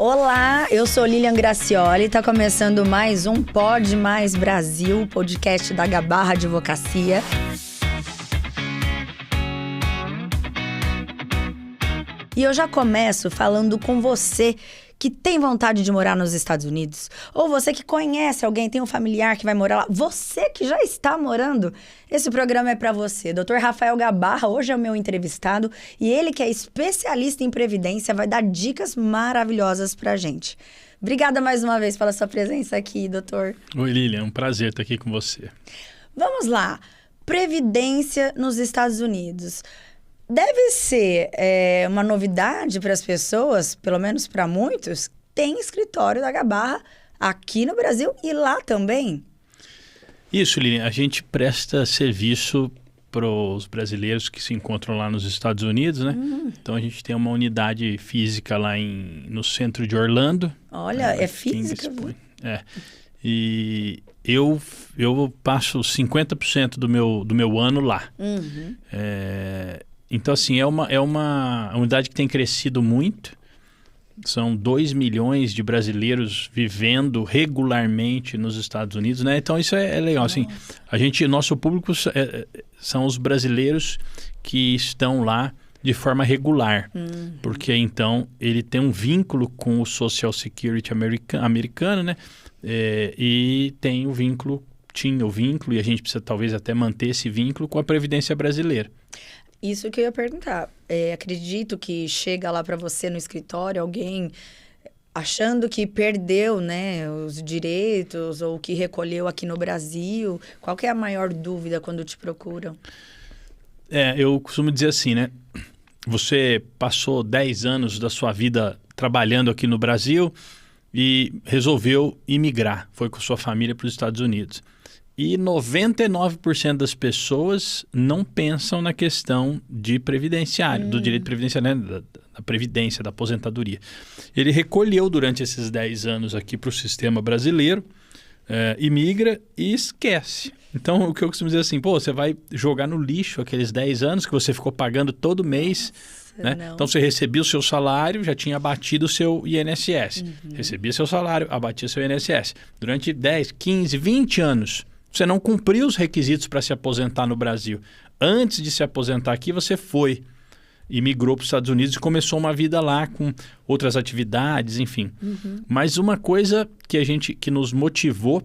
Olá, eu sou Lilian Gracioli, está começando mais um Pode Mais Brasil, podcast da Gabarra Advocacia. E eu já começo falando com você que tem vontade de morar nos Estados Unidos, ou você que conhece alguém, tem um familiar que vai morar lá, você que já está morando, esse programa é para você. Dr. Rafael Gabarra hoje é o meu entrevistado e ele que é especialista em previdência vai dar dicas maravilhosas pra gente. Obrigada mais uma vez pela sua presença aqui, doutor. Oi, Lilian, é um prazer estar aqui com você. Vamos lá, previdência nos Estados Unidos. Deve ser uma novidade para as pessoas, pelo menos para muitos, tem escritório da Gabarra aqui no Brasil e lá também. Isso, Lilian, a gente presta serviço para os brasileiros que se encontram lá nos Estados Unidos, né? Então a gente tem uma unidade física lá no centro de Orlando. Olha, é física, viu? E eu passo 50% do meu ano lá. Então, assim, é uma unidade que tem crescido muito. São 2 milhões de brasileiros vivendo regularmente nos Estados Unidos, né? Então, isso é legal. Assim, nosso público são os brasileiros que estão lá de forma regular. Porque, então, ele tem um vínculo com o Social Security americano, né? E tinha o vínculo, e a gente precisa talvez até manter esse vínculo com a Previdência brasileira. Isso que eu ia perguntar. Acredito que chega lá para você no escritório alguém achando que perdeu, né, os direitos ou que recolheu aqui no Brasil. Qual que é a maior dúvida quando te procuram? Eu costumo dizer assim, né? Você passou 10 anos da sua vida trabalhando aqui no Brasil e resolveu imigrar. Foi com sua família para os Estados Unidos. E 99% das pessoas não pensam na questão de previdenciário, do direito previdenciário, né? Da previdência, da aposentadoria. Ele recolheu durante esses 10 anos aqui para o sistema brasileiro, imigra e esquece. Então, o que eu costumo dizer assim, você vai jogar no lixo aqueles 10 anos que você ficou pagando todo mês. Né? Então, você recebia o seu salário, já tinha abatido o seu INSS. Recebia seu salário, abatia seu INSS. Durante 10, 15, 20 anos, você não cumpriu os requisitos para se aposentar no Brasil. Antes de se aposentar aqui, você foi e migrou para os Estados Unidos e começou uma vida lá com outras atividades, enfim. Mas uma coisa que nos motivou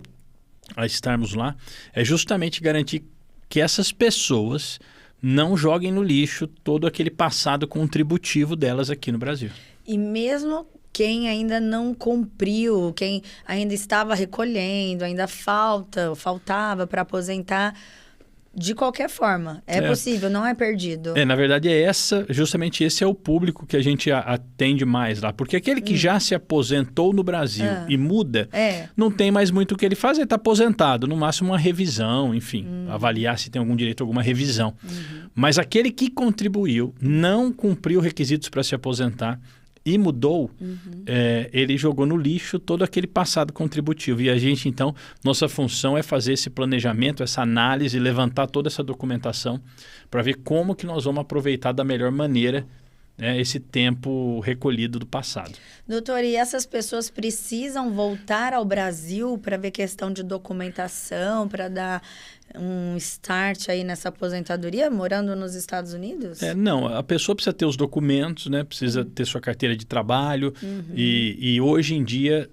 a estarmos lá é justamente garantir que essas pessoas não joguem no lixo todo aquele passado contributivo delas aqui no Brasil. E mesmo quem ainda não cumpriu, quem ainda estava recolhendo, ainda faltava para aposentar, de qualquer forma, é possível, não é perdido. Na verdade, justamente esse é o público que a gente atende mais lá. Porque aquele que já se aposentou no Brasil e muda, não tem mais muito o que ele fazer, está aposentado. No máximo uma revisão, enfim, avaliar se tem algum direito a alguma revisão. Mas aquele que contribuiu, não cumpriu requisitos para se aposentar, e mudou, ele jogou no lixo todo aquele passado contributivo. E a gente, então, nossa função é fazer esse planejamento, essa análise, levantar toda essa documentação para ver como que nós vamos aproveitar da melhor maneira esse tempo recolhido do passado. Doutor, e essas pessoas precisam voltar ao Brasil para ver questão de documentação, para dar um start aí nessa aposentadoria, morando nos Estados Unidos? Não, a pessoa precisa ter os documentos, né? Precisa ter sua carteira de trabalho e hoje em dia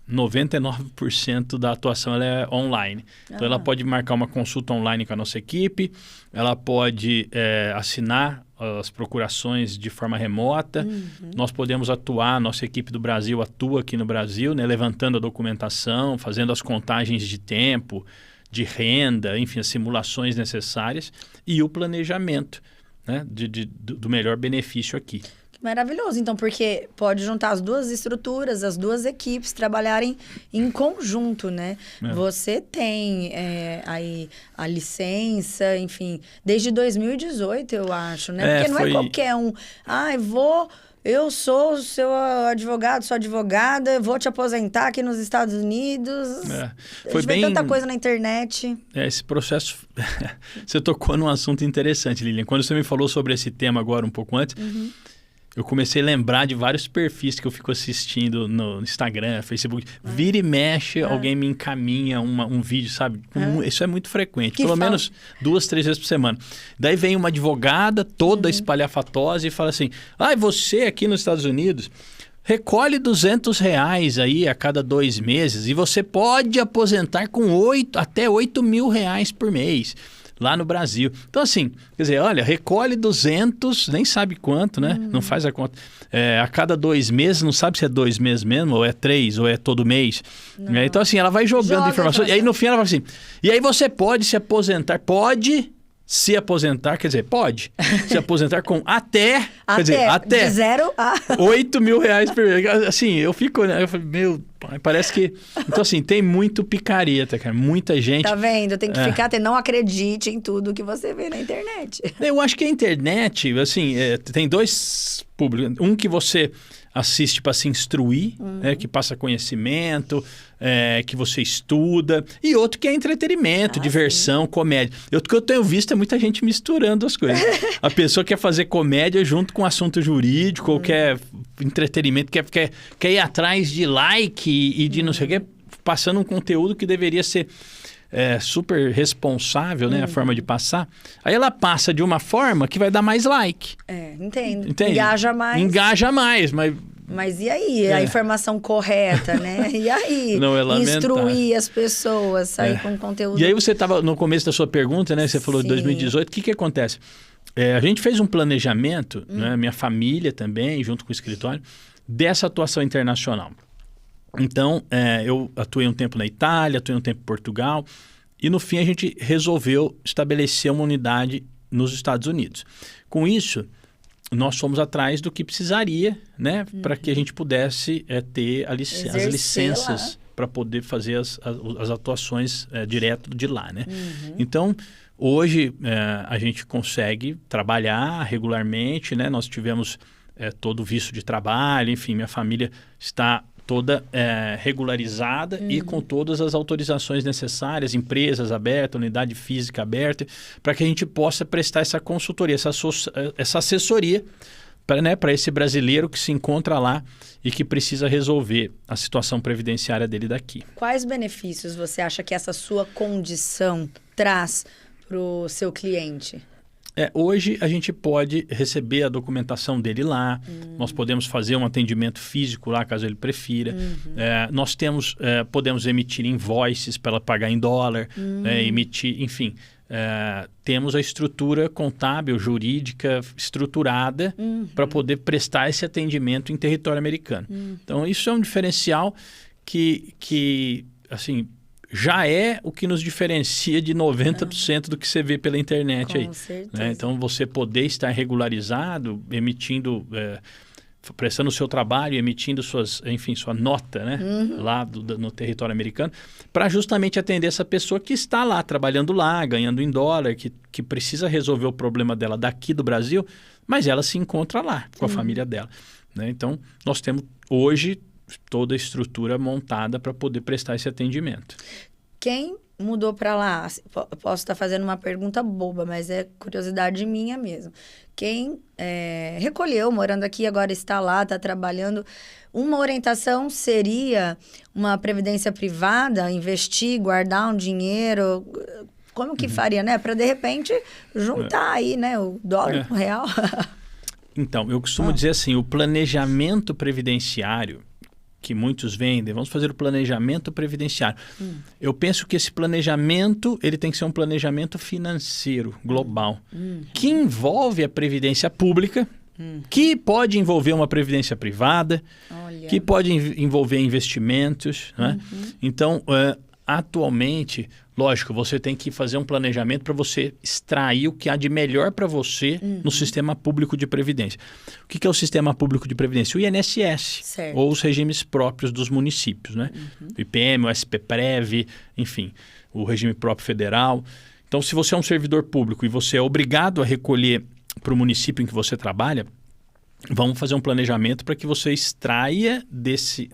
99% da atuação ela é online. Então ela pode marcar uma consulta online com a nossa equipe, ela pode assinar as procurações de forma remota, nós podemos atuar, nossa equipe do Brasil atua aqui no Brasil, né? Levantando a documentação, fazendo as contagens de tempo, de renda, enfim, as simulações necessárias e o planejamento, né, do melhor benefício aqui. Maravilhoso, então, porque pode juntar as duas estruturas, as duas equipes trabalharem em conjunto, né? Você tem aí a licença, enfim, desde 2018, eu acho, né? Porque não é qualquer um, eu sou seu advogado, sua advogada, vou te aposentar aqui nos Estados Unidos. Foi bem tanta coisa na internet. Esse processo... Você tocou num assunto interessante, Lilian. Quando você me falou sobre esse tema agora, um pouco antes, eu comecei a lembrar de vários perfis que eu fico assistindo no Instagram, Facebook. Vira e mexe, alguém me encaminha um vídeo, sabe? Isso é muito frequente, pelo menos 2, 3 vezes por semana. Daí vem uma advogada toda espalhafatosa e fala assim, você aqui nos Estados Unidos recolhe R$200 aí a cada 2 meses e você pode aposentar com até R$8.000 por mês. Lá no Brasil. Então, assim, quer dizer, olha, recolhe 200, nem sabe quanto, né? Não faz a conta. A cada 2 meses, não sabe se é 2 meses mesmo, ou é 3, ou é todo mês. Então, assim, ela vai jogando informações. E aí, no fim, ela fala assim, e aí você pode se aposentar, se aposentar, quer dizer, pode se aposentar com até de 0 a R$8.000 por mês. Assim, eu fico, né? Eu falo, meu pai, parece que... Então, assim, tem muito picareta, cara. Muita gente... Tá vendo? Tem que ficar atento. Não acredite em tudo que você vê na internet. Eu acho que a internet, assim, tem 2 públicos. Um que você assiste para se instruir, que passa conhecimento, que você estuda. E outro que é entretenimento, diversão, comédia. O que eu tenho visto é muita gente misturando as coisas. A pessoa quer fazer comédia junto com assunto jurídico, ou quer entretenimento, quer ir atrás de like e de não sei o quê, passando um conteúdo que deveria ser super responsável, né? A forma de passar. Aí ela passa de uma forma que vai dar mais like. Entendo. Entende? Engaja mais, Mas e aí? A informação correta, né? E aí? Não, é lamentável. Instruir as pessoas, sair com conteúdo... E aí você estava no começo da sua pergunta, né? Você falou de 2018. O que acontece? A gente fez um planejamento, né? Minha família também, junto com o escritório, dessa atuação internacional. Então, eu atuei um tempo na Itália, atuei um tempo em Portugal, e no fim a gente resolveu estabelecer uma unidade nos Estados Unidos. Com isso, nós fomos atrás do que precisaria, né, para que a gente pudesse ter as licenças para poder fazer as atuações direto de lá, né? Então, hoje a gente consegue trabalhar regularmente, né? Nós tivemos todo o visto de trabalho, enfim, minha família está toda regularizada e com todas as autorizações necessárias, empresas abertas, unidade física aberta, para que a gente possa prestar essa consultoria, essa assessoria para esse brasileiro que se encontra lá e que precisa resolver a situação previdenciária dele daqui. Quais benefícios você acha que essa sua condição traz para o seu cliente? Hoje a gente pode receber a documentação dele lá, nós podemos fazer um atendimento físico lá, caso ele prefira. Nós podemos emitir invoices para ela pagar em dólar, emitir, enfim. Temos a estrutura contábil, jurídica, estruturada para poder prestar esse atendimento em território americano. Então, isso é um diferencial que assim... já é o que nos diferencia de 90% do que você vê pela internet aí. Com certeza. Né? Então, você poder estar regularizado, emitindo, prestando o seu trabalho, emitindo sua nota, né? Lá no território americano, para justamente atender essa pessoa que está lá, trabalhando lá, ganhando em dólar, que precisa resolver o problema dela daqui do Brasil, mas ela se encontra lá, com a família dela. Né? Então, nós temos hoje toda a estrutura montada para poder prestar esse atendimento. Quem mudou para lá? Posso estar fazendo uma pergunta boba, mas é curiosidade minha mesmo. Quem recolheu, morando aqui, agora está lá, está trabalhando, uma orientação seria uma previdência privada, investir, guardar um dinheiro... Como que faria, né? Para, de repente, juntar aí, né? O dólar com o real. Então, eu costumo dizer assim, o planejamento previdenciário, que muitos vendem, vamos fazer o planejamento previdenciário. Eu penso que esse planejamento, ele tem que ser um planejamento financeiro, global, que envolve a previdência pública, que pode envolver uma previdência privada, que pode envolver investimentos. Né? Então, atualmente, lógico, você tem que fazer um planejamento para você extrair o que há de melhor para você no sistema público de previdência. O que é o sistema público de previdência? O INSS, certo, ou os regimes próprios dos municípios, né? O IPM, o SPPREV, enfim, o regime próprio federal. Então, se você é um servidor público e você é obrigado a recolher para o município em que você trabalha, vamos fazer um planejamento para que você extraia desse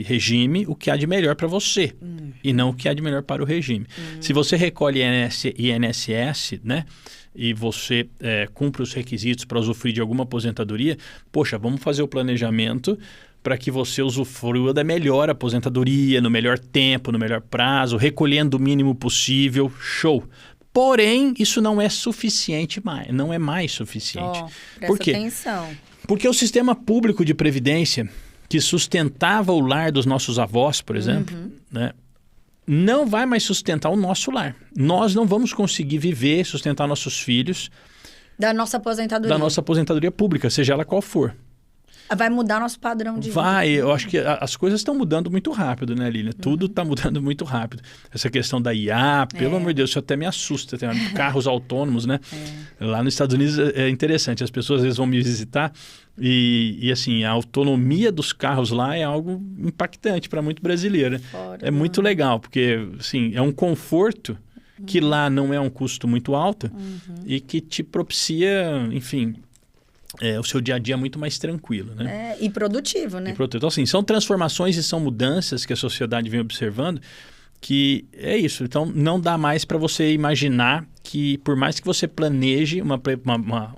regime o que há de melhor para você e não o que há de melhor para o regime. Se você recolhe INSS, né, e você cumpre os requisitos para usufruir de alguma aposentadoria, poxa, vamos fazer o planejamento para que você usufrua da melhor aposentadoria, no melhor tempo, no melhor prazo, recolhendo o mínimo possível, show. Porém, isso não é suficiente mais, não é mais suficiente. Por quê? Atenção. Porque o sistema público de previdência, que sustentava o lar dos nossos avós, por exemplo, né, não vai mais sustentar o nosso lar. Nós não vamos conseguir viver, sustentar nossos filhos Da nossa aposentadoria pública, seja ela qual for. Vai mudar nosso padrão de vida. Eu acho que as coisas estão mudando muito rápido, né, Lilian? Tudo está mudando muito rápido. Essa questão da IA, pelo amor de Deus, isso até me assusta. Tem carros autônomos, né? Lá nos Estados Unidos é interessante. As pessoas às vezes vão me visitar e assim, a autonomia dos carros lá é algo impactante para muito brasileiro. É muito legal, porque assim, é um conforto que lá não é um custo muito alto e que te propicia, enfim... o seu dia a dia é muito mais tranquilo, né? E produtivo, né? Então, assim, são transformações e são mudanças que a sociedade vem observando que é isso. Então, não dá mais para você imaginar que, por mais que você planeje uma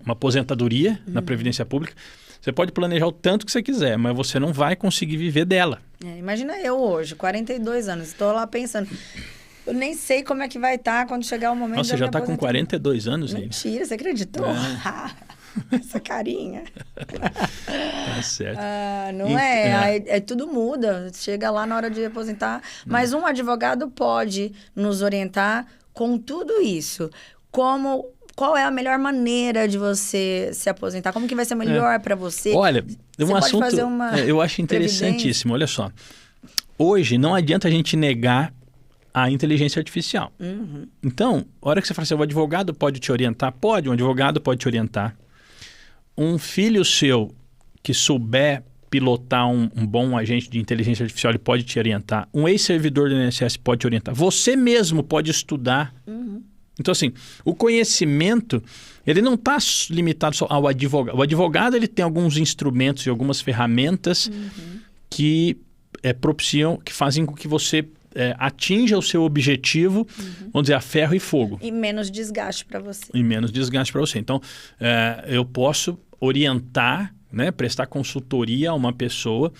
aposentadoria na Previdência Pública, você pode planejar o tanto que você quiser, mas você não vai conseguir viver dela. Imagina eu hoje, 42 anos, estou lá pensando... Eu nem sei como é que vai estar quando chegar o momento... Nossa, você já está com 42 anos ainda. Mentira, você acreditou? Essa carinha. Tá certo. Tudo muda. Chega lá na hora de aposentar. Mas um advogado pode nos orientar com tudo isso. Qual é a melhor maneira de você se aposentar? Como que vai ser melhor para você? Olha, você assunto fazer eu acho interessantíssimo. Olha só. Hoje não adianta a gente negar a inteligência artificial. Então, a hora que você fala assim, o advogado pode te orientar? Pode, um advogado pode te orientar. Um filho seu que souber pilotar um bom agente de inteligência artificial, ele pode te orientar. Um ex-servidor do INSS pode te orientar. Você mesmo pode estudar. Então, assim, o conhecimento, ele não está limitado só ao advogado. O advogado, ele tem alguns instrumentos e algumas ferramentas que propiciam, que fazem com que você atinja o seu objetivo, vamos dizer, a ferro e fogo. E menos desgaste para você. Então, eu posso orientar, né, prestar consultoria a uma pessoa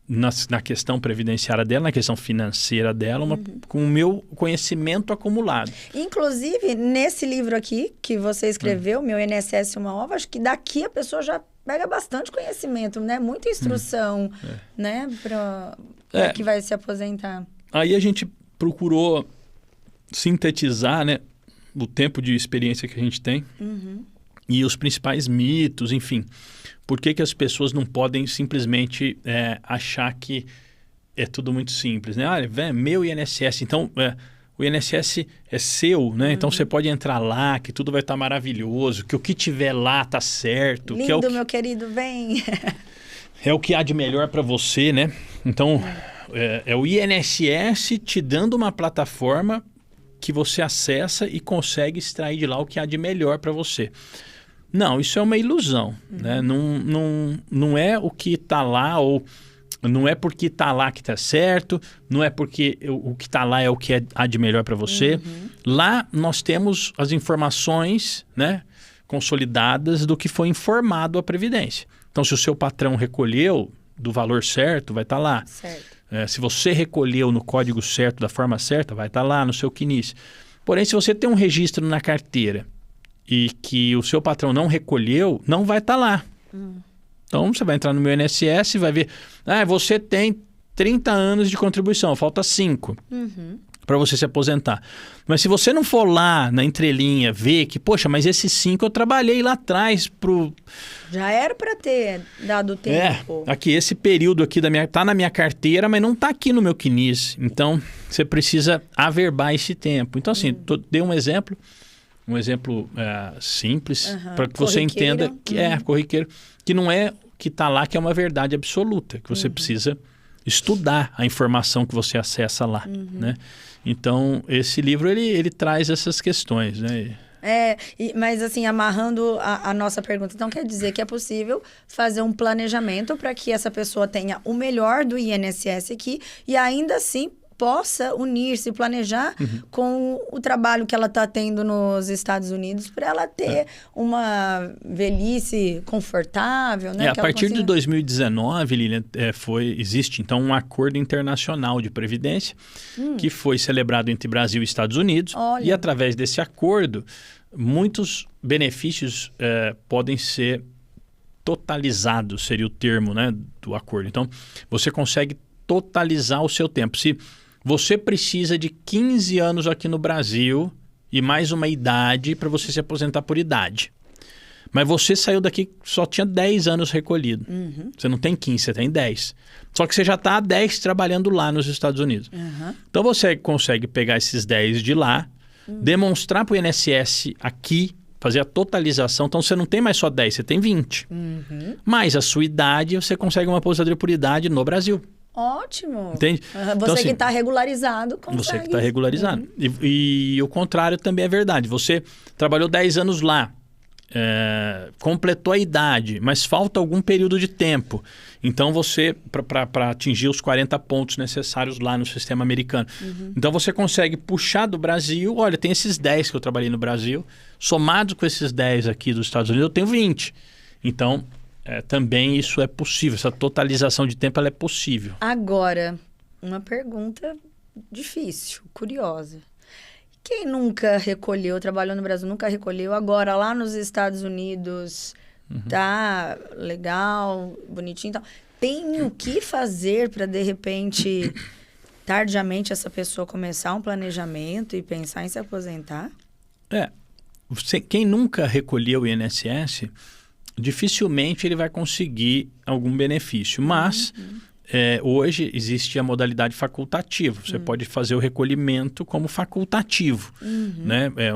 na questão previdenciária dela, na questão financeira dela, com o meu conhecimento acumulado. Inclusive, nesse livro aqui que você escreveu, Meu INSS Uma Ova, acho que daqui a pessoa já pega bastante conhecimento, né? Muita instrução, né? Para que vai se aposentar. Aí a gente procurou sintetizar, né, o tempo de experiência que a gente tem e os principais mitos, enfim. Por que as pessoas não podem simplesmente achar que é tudo muito simples, né? Meu INSS, então o INSS é seu, né? Então você pode entrar lá, que tudo vai estar maravilhoso, que o que tiver lá tá certo. Lindo, que é meu querido, vem! É o que há de melhor para você, né? Então, é o INSS te dando uma plataforma que você acessa e consegue extrair de lá o que há de melhor para você. Não, isso é uma ilusão, né? Não é o que está lá, ou não é porque está lá que está certo, não é porque o que está lá é o que há de melhor para você. Lá nós temos as informações, né, consolidadas do que foi informado a Previdência. Então, se o seu patrão recolheu do valor certo, vai estar lá. Certo. Se você recolheu no código certo, da forma certa, vai estar lá no seu CNIS. Porém, se você tem um registro na carteira e que o seu patrão não recolheu, não vai estar lá. Então, você vai entrar no meu INSS e vai ver, você tem 30 anos de contribuição, falta 5 para você se aposentar. Mas se você não for lá na entrelinha ver que, poxa, mas esses 5 eu trabalhei lá atrás Já era para ter dado tempo. Aqui, esse período aqui tá na minha carteira, mas não tá aqui no meu CNIS. Então, você precisa averbar esse tempo. Então, assim, dei um exemplo simples, para que você entenda que é corriqueiro, que não é que tá lá que é uma verdade absoluta, que você precisa estudar a informação que você acessa lá, né? Então, esse livro, ele traz essas questões, né? Mas assim, amarrando a nossa pergunta, então quer dizer que é possível fazer um planejamento para que essa pessoa tenha o melhor do INSS aqui e ainda assim possa unir-se, planejar com o trabalho que ela está tendo nos Estados Unidos para ela ter uma velhice confortável, né? A partir de 2019, Lilian, existe então um acordo internacional de previdência que foi celebrado entre Brasil e Estados Unidos. Olha. E através desse acordo, muitos benefícios podem ser totalizados, seria o termo, né, do acordo. Então, você consegue totalizar o seu tempo. Se você precisa de 15 anos aqui no Brasil e mais uma idade para você se aposentar por idade. Mas você saiu daqui, só tinha 10 anos recolhido. Você não tem 15, você tem 10. Só que você já está há 10 trabalhando lá nos Estados Unidos. Então você consegue pegar esses 10 de lá, demonstrar para o INSS aqui, fazer a totalização. Então você não tem mais só 10, você tem 20. Mais a sua idade, você consegue uma aposentadoria por idade no Brasil. Ótimo. Entende? Você então, assim, que está regularizado, consegue. Você que está regularizado. E o contrário também é verdade. Você trabalhou 10 anos lá, completou a idade, mas falta algum período de tempo. Então você, para atingir os 40 pontos necessários lá no sistema americano. Então você consegue puxar do Brasil, olha, tem esses 10 que eu trabalhei no Brasil, somados com esses 10 aqui dos Estados Unidos, eu tenho 20. Então, também isso é possível, essa totalização de tempo ela é possível. Agora, uma pergunta difícil, curiosa. Quem nunca recolheu, trabalhou no Brasil, nunca recolheu, agora lá nos Estados Unidos, tá legal, bonitinho e tal. Tem o que fazer para, de repente, tardiamente, essa pessoa começar um planejamento e pensar em se aposentar? Quem nunca recolheu o INSS, dificilmente ele vai conseguir algum benefício. Mas, hoje existe a modalidade facultativa. Você pode fazer o recolhimento como facultativo. Né? É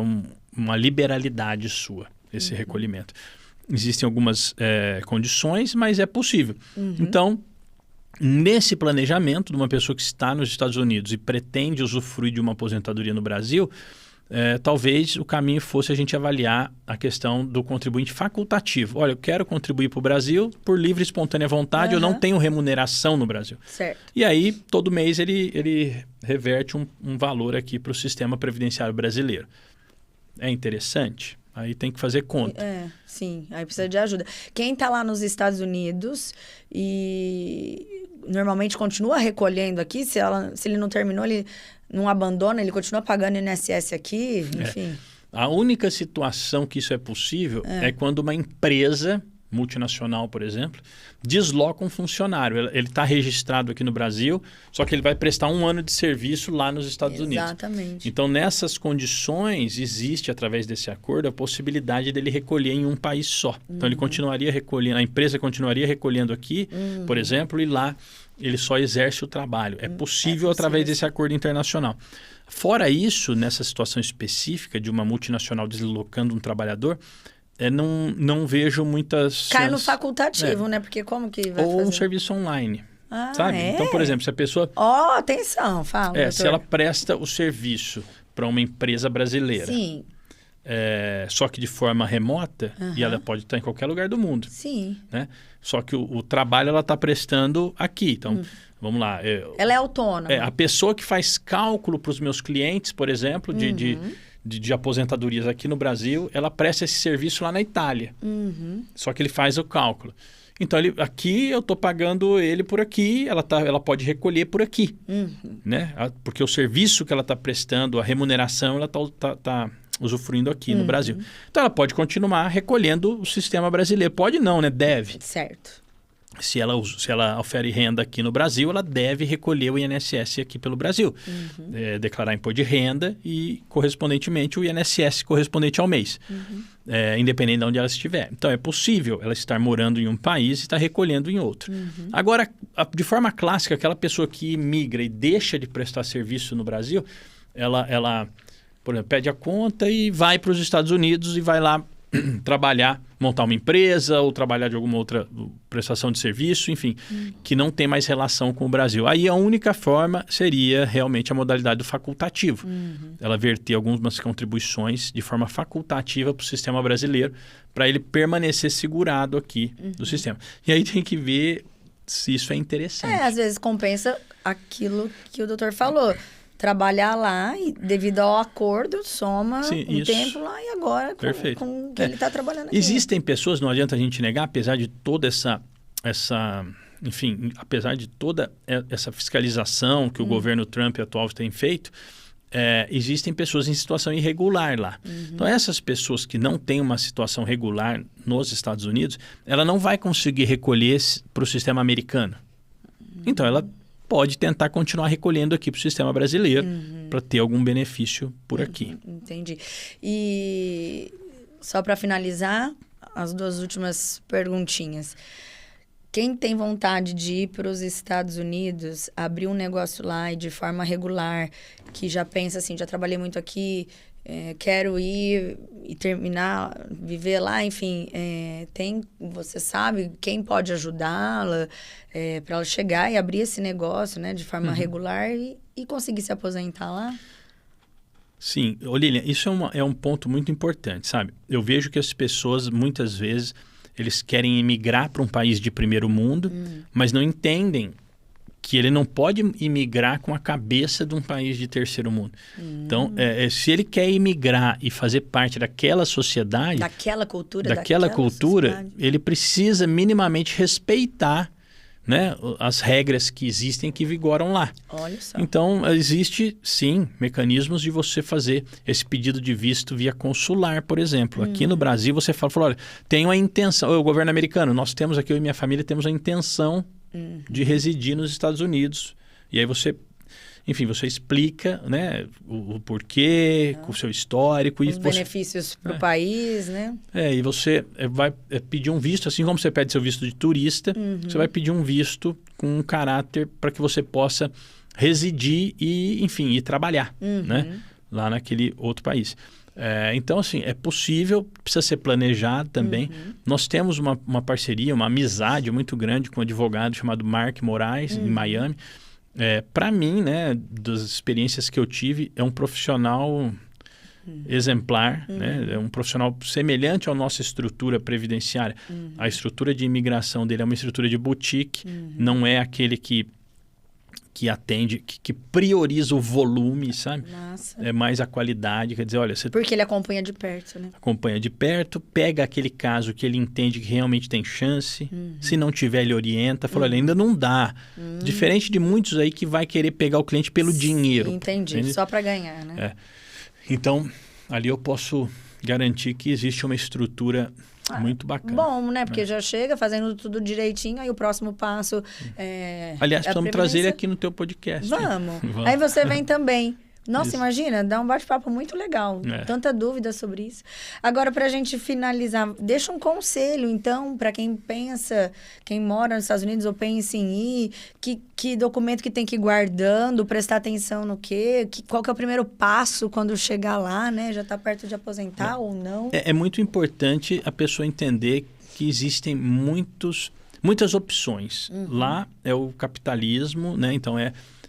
uma liberalidade sua, esse recolhimento. Existem algumas condições, mas é possível. Então, nesse planejamento de uma pessoa que está nos Estados Unidos e pretende usufruir de uma aposentadoria no Brasil, talvez o caminho fosse a gente avaliar a questão do contribuinte facultativo. Olha, eu quero contribuir para o Brasil por livre e espontânea vontade, eu não tenho remuneração no Brasil. Certo. E aí, todo mês, ele reverte um valor aqui para o sistema previdenciário brasileiro. É interessante? Aí tem que fazer conta. Sim, aí precisa de ajuda. Quem está lá nos Estados Unidos e normalmente continua recolhendo aqui, se ele não terminou, ele não abandona, ele continua pagando INSS aqui, enfim. A única situação que isso é possível é quando uma empresa multinacional, por exemplo, desloca um funcionário. Ele está registrado aqui no Brasil, só que ele vai prestar 1 ano de serviço lá nos Estados Unidos. Exatamente. Então, nessas condições, existe, através desse acordo, a possibilidade dele recolher em um país só. Então, ele continuaria recolhendo, a empresa continuaria recolhendo aqui, por exemplo, e lá ele só exerce o trabalho. É possível através desse acordo internacional. Fora isso, nessa situação específica de uma multinacional deslocando um trabalhor, não vejo muitas Cai chances. no facultativo, né? Porque como que vai Ou fazer? um serviço online, sabe? Então, por exemplo, se a pessoa... Atenção, fala, doutor. Se ela presta o serviço para uma empresa brasileira, Sim. Só que de forma remota, e ela pode estar em qualquer lugar do mundo. Sim. Né? Só que o trabalho ela está prestando aqui. Então, vamos lá. Ela é autônoma. A pessoa que faz cálculo para os meus clientes, por exemplo, de aposentadorias aqui no Brasil, ela presta esse serviço lá na Itália. Só que ele faz o cálculo. Então, aqui eu estou pagando ele por aqui, ela pode recolher por aqui. Né? Porque o serviço que ela está prestando, a remuneração, ela está usufruindo aqui no Brasil. Então, ela pode continuar recolhendo o sistema brasileiro. Pode não, né? Deve. Certo. Se ela ofere renda aqui no Brasil, ela deve recolher o INSS aqui pelo Brasil. Declarar imposto de renda e, correspondentemente, o INSS correspondente ao mês. Independente de onde ela estiver. Então, é possível ela estar morando em um país e estar recolhendo em outro. Agora, de forma clássica, aquela pessoa que migra e deixa de prestar serviço no Brasil, ela por exemplo, pede a conta e vai para os Estados Unidos e vai lá trabalhar, montar uma empresa ou trabalhar de alguma outra prestação de serviço, enfim, que não tem mais relação com o Brasil. Aí a única forma seria realmente a modalidade do facultativo. Ela verter algumas contribuições de forma facultativa para o sistema brasileiro, para ele permanecer segurado aqui no sistema. E aí tem que ver se isso é interessante. Às vezes compensa aquilo que o doutor falou. Trabalhar lá e, devido ao acordo, soma tempo lá e agora com que ele está trabalhando aqui. Existem pessoas, não adianta a gente negar, apesar de toda enfim, apesar de toda essa fiscalização que o governo Trump atual tem feito, existem pessoas em situação irregular lá. Então, essas pessoas que não têm uma situação regular nos Estados Unidos, ela não vai conseguir recolher para o sistema americano. Então, ela pode tentar continuar recolhendo aqui para o sistema brasileiro para ter algum benefício por aqui. Entendi. E só para finalizar, as 2 últimas perguntinhas. Quem tem vontade de ir para os Estados Unidos, abrir um negócio lá e de forma regular, que já pensa assim, já trabalhei muito aqui, quero ir e terminar, viver lá, enfim, você sabe quem pode ajudá-la para ela chegar e abrir esse negócio, né, de forma regular e conseguir se aposentar lá? Sim, Lilian, isso é um ponto muito importante, sabe? Eu vejo que as pessoas, muitas vezes, eles querem emigrar para um país de primeiro mundo, mas não entendem que ele não pode imigrar com a cabeça de um país de terceiro mundo. Então, se ele quer imigrar e fazer parte daquela sociedade... Daquela cultura, ele precisa minimamente respeitar, né, as regras que existem, que vigoram lá. Olha só. Então, existe, sim, mecanismos de você fazer esse pedido de visto via consular, por exemplo. Aqui no Brasil, você fala, olha, tenho a intenção... O governo americano, nós temos aqui, eu e minha família, temos a intenção de residir nos Estados Unidos. E aí você, enfim, você explica, né, o porquê, com o seu histórico. Os benefícios para o país, né? E você vai pedir um visto, assim como você pede seu visto de turista, você vai pedir um visto com um caráter para que você possa residir e, enfim, ir trabalhar, né, lá naquele outro país. Então, assim, é possível, precisa ser planejado também. Nós temos uma parceria, uma amizade muito grande com um advogado chamado Mark Moraes, em Miami. Para mim, né, das experiências que eu tive, é um profissional exemplar, né? É um profissional semelhante à nossa estrutura previdenciária. A estrutura de imigração dele é uma estrutura de boutique, não é aquele que atende, que prioriza o volume, sabe? Nossa. É mais a qualidade, quer dizer, olha... Porque ele acompanha de perto, né? Acompanha de perto, pega aquele caso que ele entende que realmente tem chance, se não tiver, ele orienta, fala, olha, ainda não dá. Diferente de muitos aí que vai querer pegar o cliente pelo dinheiro. Entendi, entende? Só para ganhar, né? Então, ali eu posso garantir que existe uma estrutura... muito bacana. Bom, né? Porque já chega fazendo tudo direitinho, aí o próximo passo Aliás, precisamos trazer ele aqui no teu podcast. Vamos. Aí você vem também. Nossa, imagina, dá um bate-papo muito legal. Tanta dúvida sobre isso. Agora, para a gente finalizar, deixa um conselho, então, para quem pensa, quem mora nos Estados Unidos ou pensa em ir, que documento que tem que ir guardando, prestar atenção no quê? Qual que é o primeiro passo quando chegar lá, né? Já está perto de aposentar ou não? É muito importante a pessoa entender que existem muitas opções. Lá é o capitalismo, né? Então,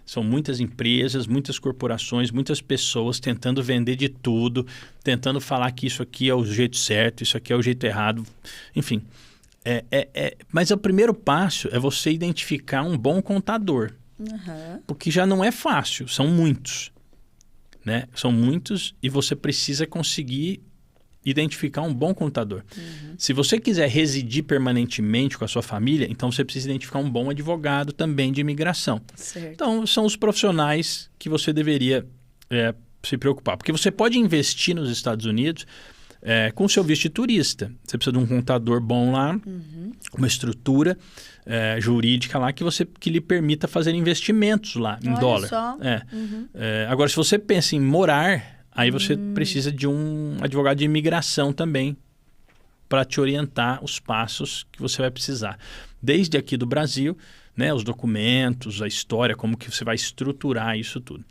são muitas empresas, muitas corporações, muitas pessoas tentando vender de tudo, tentando falar que isso aqui é o jeito certo, isso aqui é o jeito errado. Enfim, mas o primeiro passo é você identificar um bom contador. Porque já não é fácil, são muitos. Né? São muitos e você precisa conseguir identificar um bom contador. Se você quiser residir permanentemente com a sua família, então você precisa identificar um bom advogado também de imigração. Certo. Então, são os profissionais que você deveria se preocupar. Porque você pode investir nos Estados Unidos com o seu visto de turista. Você precisa de um contador bom lá, uma estrutura jurídica lá que lhe permita fazer investimentos lá em dólar. Só. Agora, se você pensa em morar... Aí você precisa de um advogado de imigração também para te orientar os passos que você vai precisar. Desde aqui do Brasil, né, os documentos, a história, como que você vai estruturar isso tudo.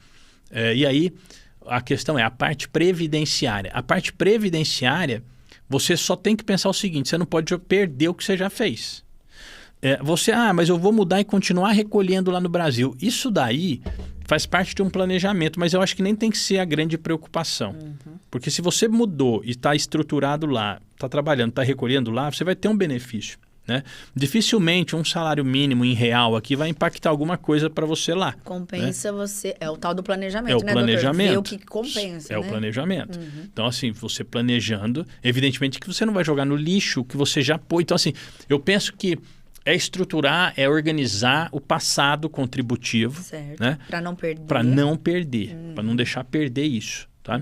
E aí, a questão é a parte previdenciária. A parte previdenciária, você só tem que pensar o seguinte, você não pode perder o que você já fez. Mas eu vou mudar e continuar recolhendo lá no Brasil. Isso daí faz parte de um planejamento, mas eu acho que nem tem que ser a grande preocupação. Porque se você mudou e está estruturado lá, está trabalhando, está recolhendo lá, você vai ter um benefício. Né? Dificilmente um salário mínimo em real aqui vai impactar alguma coisa para você lá. Compensa, né? Você... É o tal do planejamento, né, planejamento. Doutor? Ver o que compensa, o planejamento. Então, assim, você planejando, evidentemente que você não vai jogar no lixo o que você já pôs. Então, assim, eu penso que é estruturar, é organizar o passado contributivo. Certo, né? Para não perder. Para não perder, para não deixar perder isso. Tá?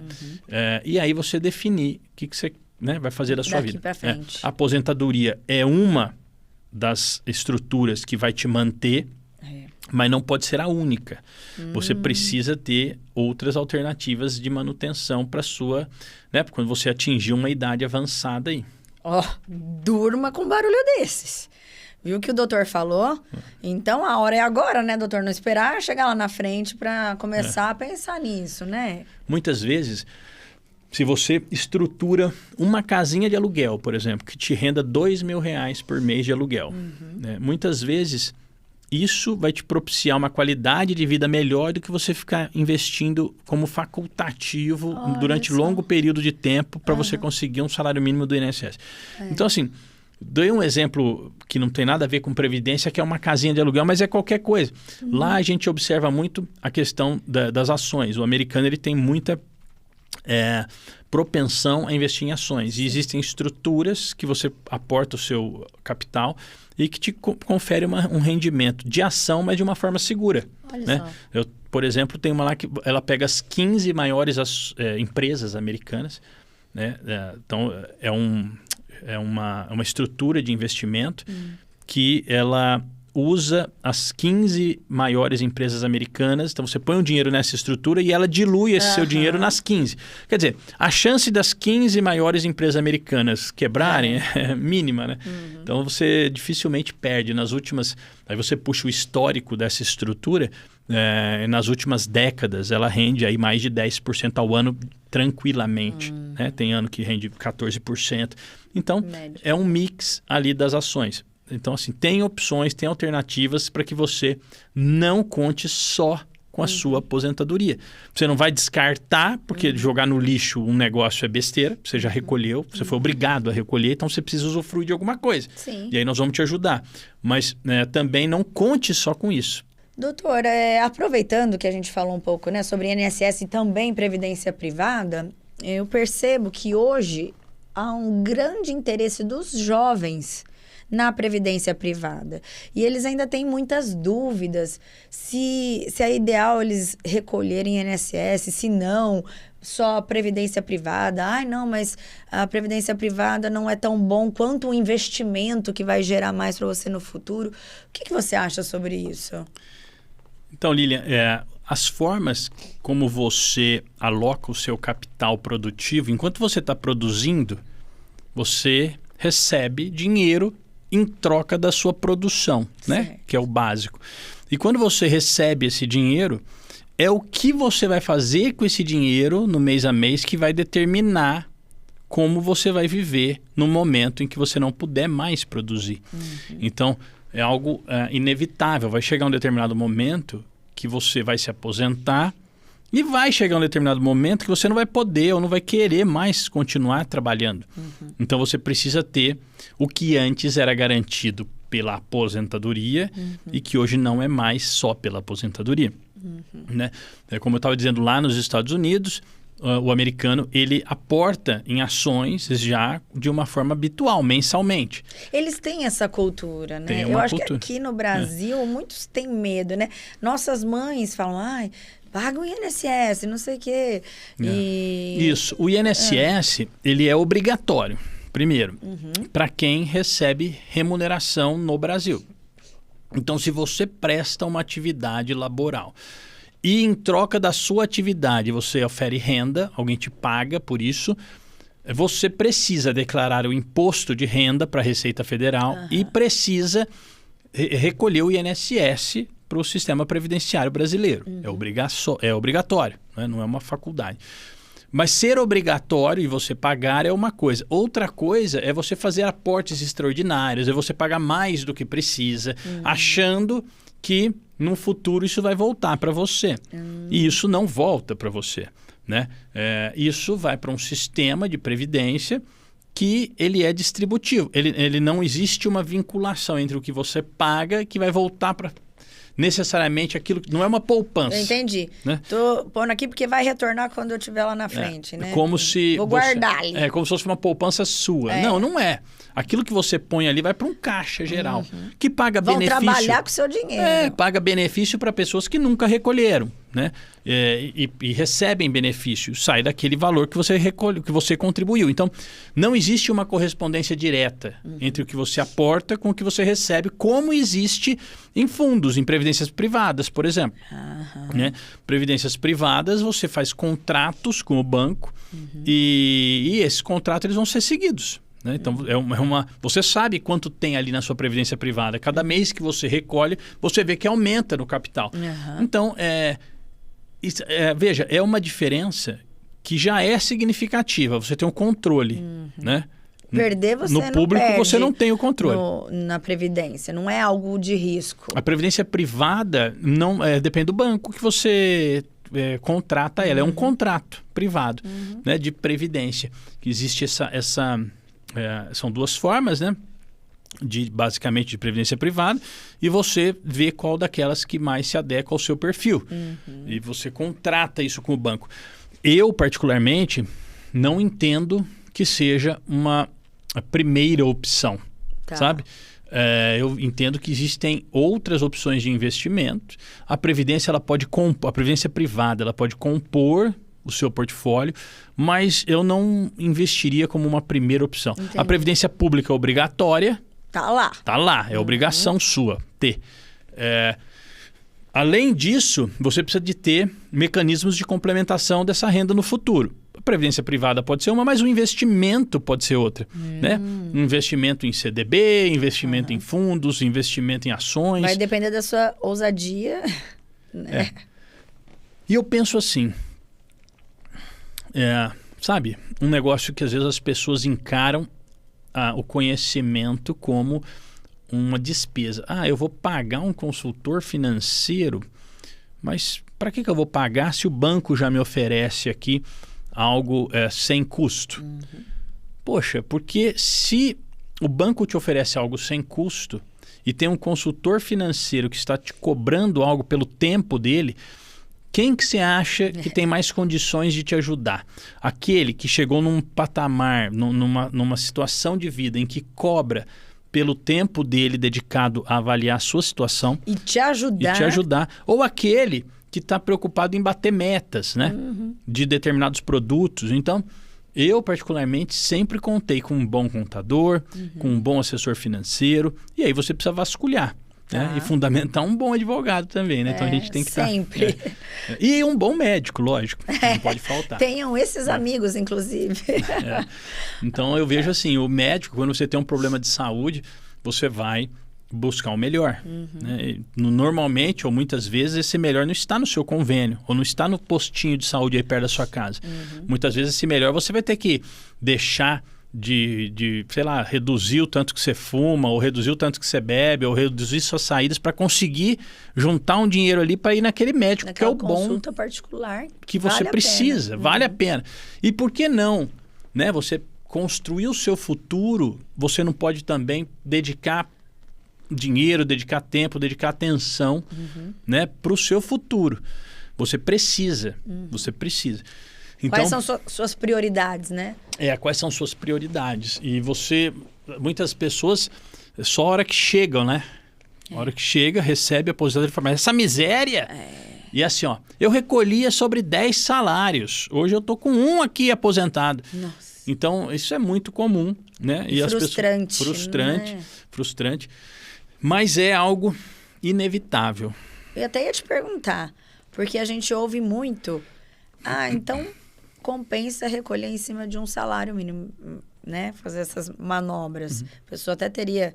E aí você definir o que você... né, vai fazer da sua vida. Pra frente. A aposentadoria é uma das estruturas que vai te manter, mas não pode ser a única. Você precisa ter outras alternativas de manutenção para sua, né, quando você atingir uma idade avançada aí. Durma com barulho desses. Viu o que o doutor falou? Então, a hora é agora, né, doutor? Não esperar chegar lá na frente para começar a pensar nisso, né? Muitas vezes... Se você estrutura uma casinha de aluguel, por exemplo, que te renda R$2.000 por mês de aluguel, né? Muitas vezes isso vai te propiciar uma qualidade de vida melhor do que você ficar investindo como facultativo durante longo período de tempo para você conseguir um salário mínimo do INSS. Então, assim, dei um exemplo que não tem nada a ver com previdência, que é uma casinha de aluguel, mas é qualquer coisa. Lá a gente observa muito a questão das ações. O americano ele tem muita... propensão a investir em ações. E existem estruturas que você aporta o seu capital e que te confere um rendimento de ação, mas de uma forma segura. Olha né? só. Eu, por exemplo, tenho uma lá que ela pega as 15 maiores empresas americanas. Né? Então, é uma estrutura de investimento que ela... usa as 15 maiores empresas americanas. Então, você põe um dinheiro nessa estrutura e ela dilui esse seu dinheiro nas 15. Quer dizer, a chance das 15 maiores empresas americanas quebrarem é mínima, né? Então, você dificilmente perde. Nas últimas... Aí você puxa o histórico dessa estrutura. Nas últimas décadas, ela rende aí mais de 10% ao ano tranquilamente. Né? Tem ano que rende 14%. Então, é um mix ali das ações. Então, assim, tem opções, tem alternativas para que você não conte só com a sua aposentadoria. Você não vai descartar, porque jogar no lixo um negócio é besteira, você já recolheu, você foi obrigado a recolher, então você precisa usufruir de alguma coisa. Sim. E aí nós vamos te ajudar. Mas também não conte só com isso. Doutor, aproveitando que a gente falou um pouco, né, sobre INSS e também previdência privada, eu percebo que hoje há um grande interesse dos jovens na previdência privada. E eles ainda têm muitas dúvidas se é ideal eles recolherem INSS, se não, só a previdência privada. Ai, não, mas a previdência privada não é tão bom quanto o investimento que vai gerar mais para você no futuro. O que você acha sobre isso? Então, Lilian, as formas como você aloca o seu capital produtivo, enquanto você está produzindo, você recebe dinheiro em troca da sua produção, né? Que é o básico. E quando você recebe esse dinheiro, é o que você vai fazer com esse dinheiro no mês a mês que vai determinar como você vai viver no momento em que você não puder mais produzir. Então, é algo inevitável. Vai chegar um determinado momento que você vai se aposentar e vai chegar um determinado momento que você não vai poder ou não vai querer mais continuar trabalhando. Então, você precisa ter o que antes era garantido pela aposentadoria e que hoje não é mais só pela aposentadoria. Né? Como eu estava dizendo, lá nos Estados Unidos, o americano ele aporta em ações já de uma forma habitual, mensalmente. Eles têm essa cultura, né? Eu acho que aqui no Brasil muitos têm medo, né? Nossas mães falam, ai, paga o INSS, não sei o quê. Isso. O INSS, ele é obrigatório, primeiro, para quem recebe remuneração no Brasil. Então, se você presta uma atividade laboral e em troca da sua atividade você ofere renda, alguém te paga por isso, você precisa declarar o imposto de renda para a Receita Federal e precisa recolher o INSS para o sistema previdenciário brasileiro. É obrigatório, né? Não é uma faculdade. Mas ser obrigatório e você pagar é uma coisa. Outra coisa é você fazer aportes extraordinários, é você pagar mais do que precisa, achando que no futuro isso vai voltar para você. E isso não volta para você, né? Isso vai para um sistema de previdência que ele é distributivo. Ele não existe uma vinculação entre o que você paga que vai voltar para necessariamente aquilo que não é uma poupança. Eu entendi. Né? Tô pondo aqui porque vai retornar quando eu estiver lá na frente, né? Como se vou guardar ali. É como se fosse uma poupança sua. Não, não é. Aquilo que você põe ali vai para um caixa geral que paga benefício. Vão trabalhar com o seu dinheiro. Paga benefício para pessoas que nunca recolheram, né? E recebem benefício. Sai daquele valor que você recolhe, que você contribuiu. Então, não existe uma correspondência direta entre o que você aporta com o que você recebe, como existe em fundos, em previdências privadas, por exemplo. Né? Previdências privadas, você faz contratos com o banco e esses contratos eles vão ser seguidos. Né? Então, você sabe quanto tem ali na sua previdência privada. Cada mês que você recolhe, você vê que aumenta no capital. Então, veja, é uma diferença que já é significativa. Você tem um controle, né? Perder você no não público perde você não tem o controle. Na previdência, não é algo de risco. A previdência privada não depende do banco que você contrata ela. É um contrato privado, né, de previdência. Existe são duas formas, né? Basicamente de previdência privada, e você vê qual daquelas que mais se adequa ao seu perfil. E você contrata isso com o banco. Eu, particularmente, não entendo que seja uma primeira opção, sabe? Eu entendo que existem outras opções de investimento. A previdência privada ela pode compor o seu portfólio, mas eu não investiria como uma primeira opção. Entendi. A previdência pública é obrigatória. Tá lá, é obrigação sua ter. Além disso, você precisa de ter mecanismos de complementação dessa renda no futuro. A previdência privada pode ser uma, mas o investimento pode ser outra. Né? Investimento em CDB, investimento em fundos, investimento em ações. Vai depender da sua ousadia. Né? E eu penso assim, sabe, um negócio que às vezes as pessoas encaram o conhecimento como uma despesa. Eu vou pagar um consultor financeiro, mas para que eu vou pagar se o banco já me oferece aqui algo sem custo? Poxa, porque se o banco te oferece algo sem custo e tem um consultor financeiro que está te cobrando algo pelo tempo dele, quem que você acha que tem mais condições de te ajudar? Aquele que chegou num patamar, numa situação de vida em que cobra pelo tempo dele dedicado a avaliar a sua situação e te ajudar. Ou aquele que está preocupado em bater metas, né? De determinados produtos. Então, eu particularmente sempre contei com um bom contador, com um bom assessor financeiro, e aí você precisa vasculhar. Né? E fundamentar um bom advogado também, né? Então a gente tem que estar... Sempre. E um bom médico, lógico. Não pode faltar. Tenham esses amigos, inclusive. Então eu vejo assim, o médico, quando você tem um problema de saúde, você vai buscar o melhor. Né? Normalmente, ou muitas vezes, esse melhor não está no seu convênio, ou não está no postinho de saúde aí perto da sua casa. Muitas vezes esse melhor você vai ter que deixar sei lá, reduzir o tanto que você fuma, ou reduzir o tanto que você bebe, ou reduzir suas saídas para conseguir juntar um dinheiro ali para ir naquele médico que é o bom. Consulta particular. Que você precisa, vale a pena. E por que não? Né? Você construir o seu futuro, você não pode também dedicar dinheiro, dedicar tempo, dedicar atenção, né, para o seu futuro. Você precisa. Então, quais são suas prioridades, né? Quais são suas prioridades? E muitas pessoas, só a hora que chegam, né? A hora que chega, recebe a aposentadoria e fala, mas essa miséria... E assim, eu recolhia sobre 10 salários. Hoje eu tô com um aqui aposentado. Nossa. Então, isso é muito comum, né? E frustrante. Frustrante. Mas é algo inevitável. Eu até ia te perguntar, porque a gente ouve muito... então compensa recolher em cima de um salário mínimo, né? Fazer essas manobras. A pessoa até teria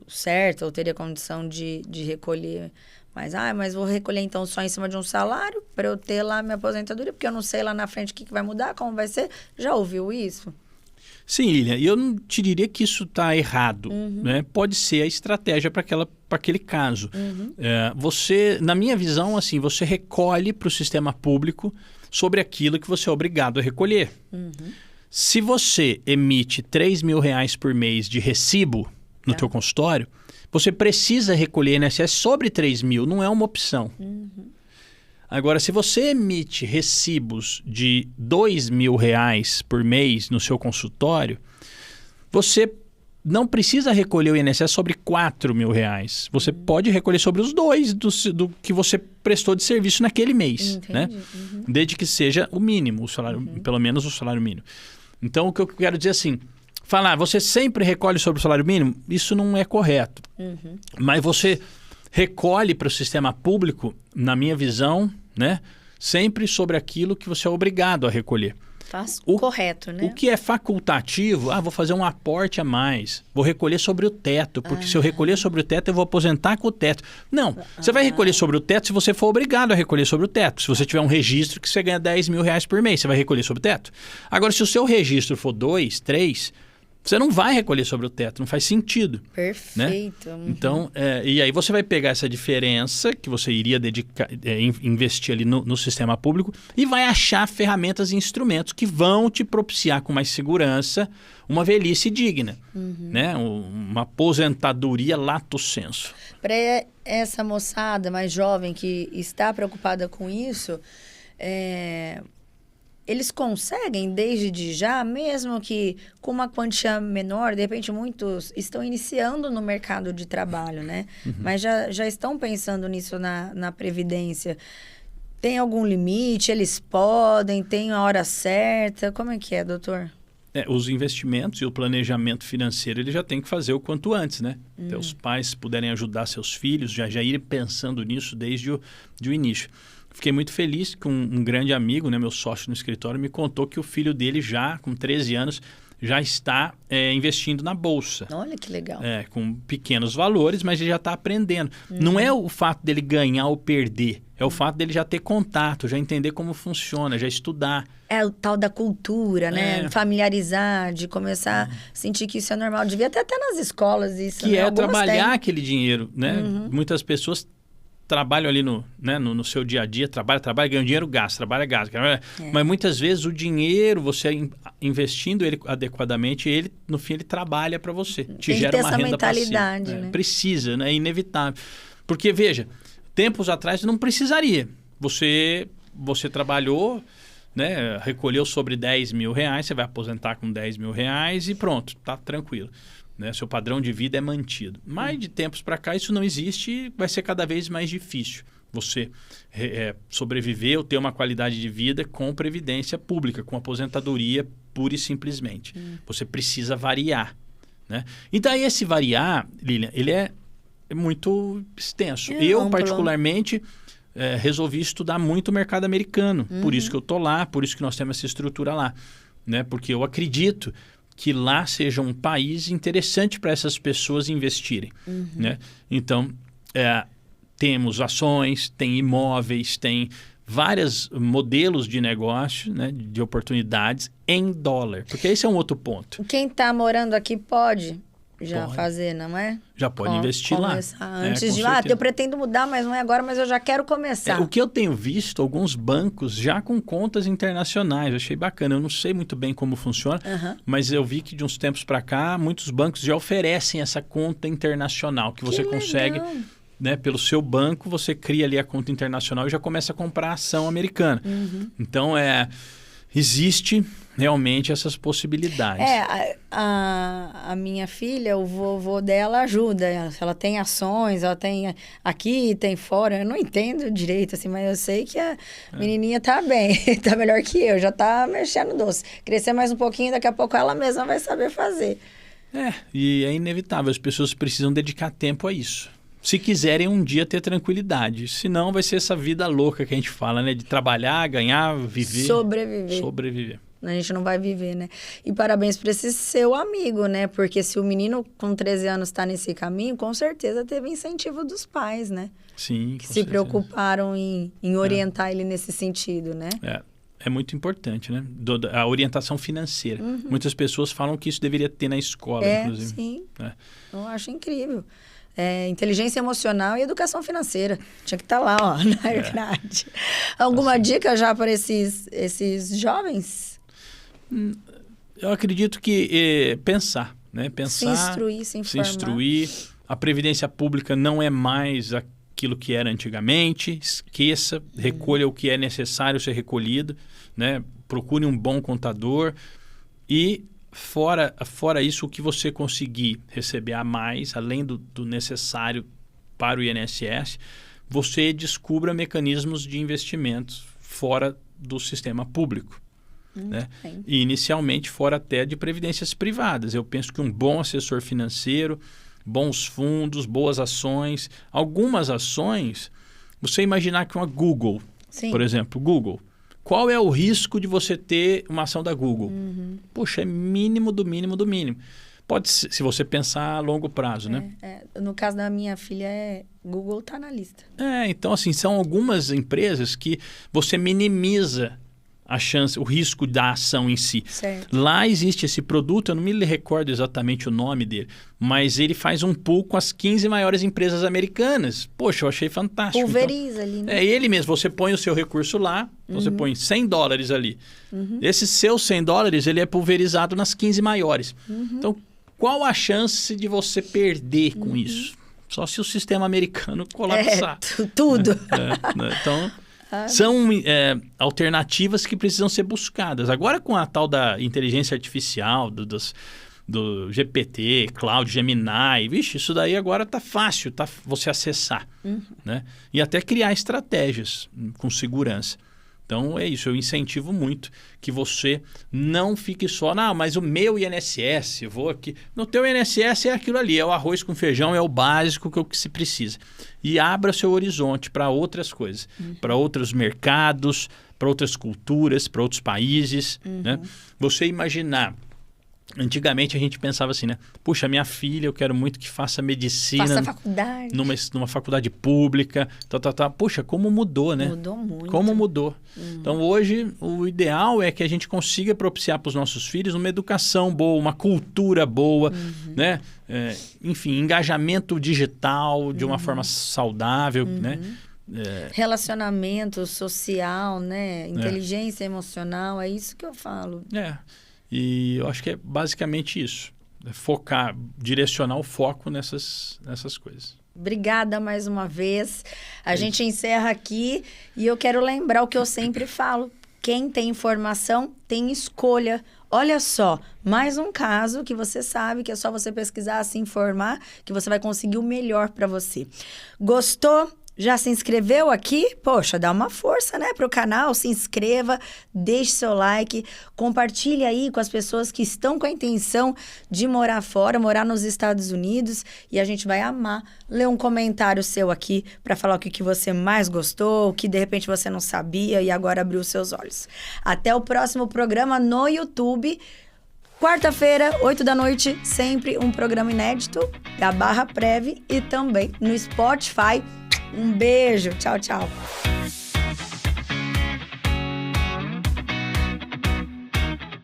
certo ou teria condição de recolher. Mas vou recolher então só em cima de um salário para eu ter lá minha aposentadoria, porque eu não sei lá na frente o que vai mudar, como vai ser. Já ouviu isso? Sim, Lilian, e eu não te diria que isso está errado, né? Pode ser a estratégia para aquele caso. Você, na minha visão, assim, você recolhe para o sistema público sobre aquilo que você é obrigado a recolher. Se você emite R$3.000 por mês de recibo no teu consultório, você precisa recolher INSS sobre 3 mil, não é uma opção. Agora, se você emite recibos de R$2.000 por mês no seu consultório, você não precisa recolher o INSS sobre R$4.000. Você pode recolher sobre os dois do que você prestou de serviço naquele mês, né? Desde que seja o mínimo, o salário, pelo menos o salário mínimo. Então, o que eu quero dizer assim, falar, você sempre recolhe sobre o salário mínimo, isso não é correto. Mas você recolhe para o sistema público, na minha visão, né, sempre sobre aquilo que você é obrigado a recolher. Correto, né? O que é facultativo, vou fazer um aporte a mais, vou recolher sobre o teto, porque se eu recolher sobre o teto, eu vou aposentar com o teto. Não, você vai recolher sobre o teto se você for obrigado a recolher sobre o teto. Se você tiver um registro que você ganha R$10.000 por mês, você vai recolher sobre o teto. Agora, se o seu registro for 2, 3... você não vai recolher sobre o teto, não faz sentido. Perfeito. Né? Então, e aí você vai pegar essa diferença que você iria investir ali no sistema público e vai achar ferramentas e instrumentos que vão te propiciar com mais segurança uma velhice digna, né? Uma aposentadoria lato sensu. Para essa moçada mais jovem que está preocupada com isso, eles conseguem desde já, mesmo que com uma quantia menor, de repente muitos estão iniciando no mercado de trabalho, né? Mas já estão pensando nisso na Previdência. Tem algum limite? Eles podem? Tem a hora certa? Como é que é, doutor? Os investimentos e o planejamento financeiro, ele já tem que fazer o quanto antes, né? Então, os pais puderem ajudar seus filhos, já irem pensando nisso desde o início. Fiquei muito feliz que um grande amigo, né, meu sócio no escritório, me contou que o filho dele já, com 13 anos, já está investindo na Bolsa. Olha que legal. Com pequenos valores, mas ele já está aprendendo. Não é o fato dele ganhar ou perder, é o fato dele já ter contato, já entender como funciona, já estudar. É o tal da cultura, né? Familiarizar, de começar a sentir que isso é normal. Devia ter até nas escolas isso, que né? é trabalhar aquele dinheiro, né? Muitas pessoas trabalham ali no seu dia a dia, trabalha, ganha dinheiro, gasta, trabalha, gasta. Mas muitas vezes o dinheiro, você investindo ele adequadamente, ele no fim ele trabalha para você. Te gera uma renda passiva. Né? Precisa, né? É inevitável. Porque, veja, tempos atrás não precisaria. Você trabalhou, né? Recolheu sobre R$10.000, você vai aposentar com R$10.000 e pronto, tá tranquilo. Né? Seu padrão de vida é mantido. Mas de tempos para cá isso não existe e vai ser cada vez mais difícil você sobreviver ou ter uma qualidade de vida com previdência pública, com aposentadoria pura e simplesmente. Você precisa variar. Né? E daí esse variar, Lilian, ele é muito extenso. Eu, particularmente, resolvi estudar muito o mercado americano. Por isso que eu estou lá, por isso que nós temos essa estrutura lá. Né? Porque eu acredito que lá seja um país interessante para essas pessoas investirem. Né? Então, temos ações, tem imóveis, tem vários modelos de negócio, né, de oportunidades em dólar. Porque esse é um outro ponto. Quem está morando aqui pode fazer, não é? Já pode investir lá. Antes de, eu pretendo mudar, mas não é agora, mas eu já quero começar. O que eu tenho visto, alguns bancos já com contas internacionais, eu achei bacana. Eu não sei muito bem como funciona, mas eu vi que de uns tempos para cá, muitos bancos já oferecem essa conta internacional, que você consegue, né, pelo seu banco, você cria ali a conta internacional e já começa a comprar ação americana. Então, existe realmente essas possibilidades. A minha filha, o vovô dela ajuda. Ela tem ações, ela tem aqui, tem fora. Eu não entendo direito, assim, mas eu sei que a menininha tá bem. Tá melhor que eu, já tá mexendo doce. Crescer mais um pouquinho, daqui a pouco ela mesma vai saber fazer. E é inevitável. As pessoas precisam dedicar tempo a isso. Se quiserem um dia ter tranquilidade. Senão vai ser essa vida louca que a gente fala, né? De trabalhar, ganhar, viver. Sobreviver. A gente não vai viver, né? E parabéns para esse seu amigo, né? Porque se o menino com 13 anos está nesse caminho, com certeza teve incentivo dos pais, né? Sim, que se preocuparam em orientar ele nesse sentido, né? É muito importante, né? A orientação financeira. Muitas pessoas falam que isso deveria ter na escola, inclusive. Sim. Eu acho incrível. Inteligência emocional e educação financeira. Tinha que estar lá, ó, na grade. Alguma dica já para esses jovens? Eu acredito que pensar, né? Pensar, se instruir, se informar. Se instruir. A previdência pública não é mais aquilo que era antigamente. Esqueça, recolha o que é necessário ser recolhido, né? Procure um bom contador e fora isso, o que você conseguir receber a mais, além do necessário para o INSS, você descubra mecanismos de investimentos fora do sistema público. Né? E inicialmente fora até de previdências privadas. Eu penso que um bom assessor financeiro, bons fundos, boas ações, algumas ações, você imaginar que uma Google, por exemplo, Google, qual é o risco de você ter uma ação da Google? Puxa, é mínimo do mínimo do mínimo. Pode ser, se você pensar a longo prazo, né? No caso da minha filha, Google está na lista. Então assim, são algumas empresas que você minimiza a chance, o risco da ação em si. Certo. Lá existe esse produto, eu não me recordo exatamente o nome dele, mas ele faz um pool com as 15 maiores empresas americanas. Poxa, eu achei fantástico. Pulveriza ali, né? É ele mesmo, você põe o seu recurso lá, você põe $100 ali. Esse seu $100, ele é pulverizado nas 15 maiores. Então, qual a chance de você perder com isso? Só se o sistema americano colapsar. Tudo. Então... São alternativas que precisam ser buscadas. Agora, com a tal da inteligência artificial, do GPT, Cloud, Gemini, vixe, isso daí agora tá fácil você acessar. Né? E até criar estratégias com segurança. Então, é isso. Eu incentivo muito que você não fique só, mas o meu INSS, eu vou aqui. No teu INSS é aquilo ali, é o arroz com feijão, é o básico que se precisa. E abra seu horizonte para outras coisas, para outros mercados, para outras culturas, para outros países. Né? Você imaginar... Antigamente a gente pensava assim, né? Puxa, minha filha, eu quero muito que faça medicina. Faça faculdade. Numa faculdade pública. Puxa, como mudou, né? Mudou muito. Como mudou. Então hoje o ideal é que a gente consiga propiciar para os nossos filhos uma educação boa, uma cultura boa, né? Enfim, engajamento digital de uma forma saudável, né? Relacionamento social, né? Inteligência emocional, é isso que eu falo. E eu acho que é basicamente isso. Focar, direcionar o foco nessas coisas. Obrigada mais uma vez. A gente encerra aqui e eu quero lembrar o que eu sempre falo. Quem tem informação tem escolha. Olha só, mais um caso que você sabe que é só você pesquisar, se informar, que você vai conseguir o melhor para você. Gostou? Já se inscreveu aqui? Poxa, dá uma força, né, pro canal, se inscreva, deixe seu like, compartilhe aí com as pessoas que estão com a intenção de morar fora, morar nos Estados Unidos, e a gente vai amar ler um comentário seu aqui para falar o que você mais gostou, o que de repente você não sabia e agora abriu seus olhos. Até o próximo programa no YouTube. Quarta-feira, 8 da noite, sempre um programa inédito da Barra Prev e também no Spotify. Um beijo. Tchau, tchau.